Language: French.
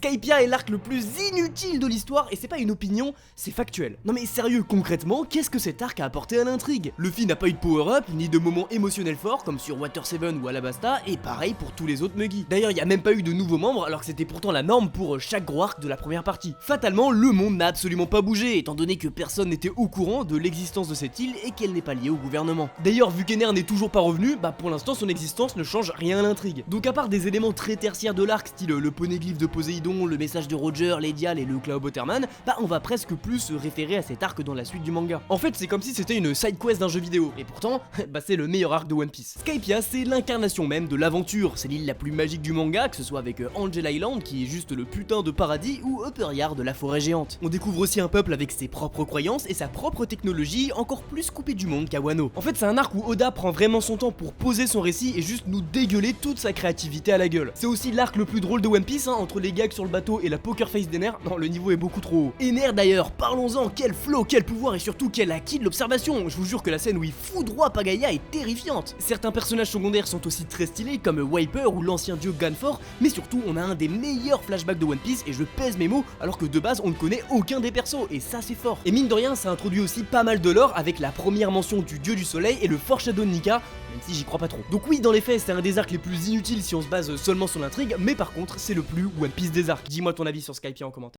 Skypiea est l'arc le plus inutile de l'histoire et c'est pas une opinion, c'est factuel. Non mais sérieux, concrètement, qu'est-ce que cet arc a apporté à l'intrigue? Luffy n'a pas eu de power-up, ni de moments émotionnels forts comme sur Water 7 ou Alabasta, et pareil pour tous les autres Muggy. D'ailleurs, il y a même pas eu de nouveaux membres alors que c'était pourtant la norme pour chaque gros arc de la première partie. Fatalement, le monde n'a absolument pas bougé, étant donné que personne n'était au courant de l'existence de cette île et qu'elle n'est pas liée au gouvernement. D'ailleurs, vu qu'Ener n'est toujours pas revenu, bah pour l'instant son existence ne change rien à l'intrigue. Donc à part des éléments très tertiaires de l'arc, style le poneglyphe de Poséidon, le message de Roger, Ledial et le Cloud Butterman, bah on va presque plus se référer à cet arc dans la suite du manga. En fait, c'est comme si c'était une side quest d'un jeu vidéo, et pourtant, bah c'est le meilleur arc de One Piece. Skypiea, c'est l'incarnation même de l'aventure, c'est l'île la plus magique du manga, que ce soit avec Angel Island qui est juste le putain de paradis ou Upper Yard de la forêt géante. On découvre aussi un peuple avec ses propres croyances et sa propre technologie encore plus coupée du monde qu'à Wano. En fait, c'est un arc où Oda prend vraiment son temps pour poser son récit et juste nous dégueuler toute sa créativité à la gueule. C'est aussi l'arc le plus drôle de One Piece, entre les gags sur le bateau et la poker face d'Ener. Non, le niveau est beaucoup trop haut. Ener d'ailleurs, parlons-en, quel flow, quel pouvoir et surtout quel acquis de l'observation. Je vous jure que la scène où il foudroie Pagaya est terrifiante. Certains personnages secondaires sont aussi très stylés comme Wiper ou l'ancien dieu Ganfor, mais surtout on a un des meilleurs flashbacks de One Piece et je pèse mes mots alors que de base on ne connaît aucun des persos et ça c'est fort. Et mine de rien ça introduit aussi pas mal de lore avec la première mention du dieu du soleil et le foreshadow de Nika, même si j'y crois pas trop. Donc oui, dans les faits c'est un des arcs les plus inutiles si on se base seulement sur l'intrigue, mais par contre c'est le plus One Piece des arcs. Dis-moi ton avis sur Skypiea en commentaire.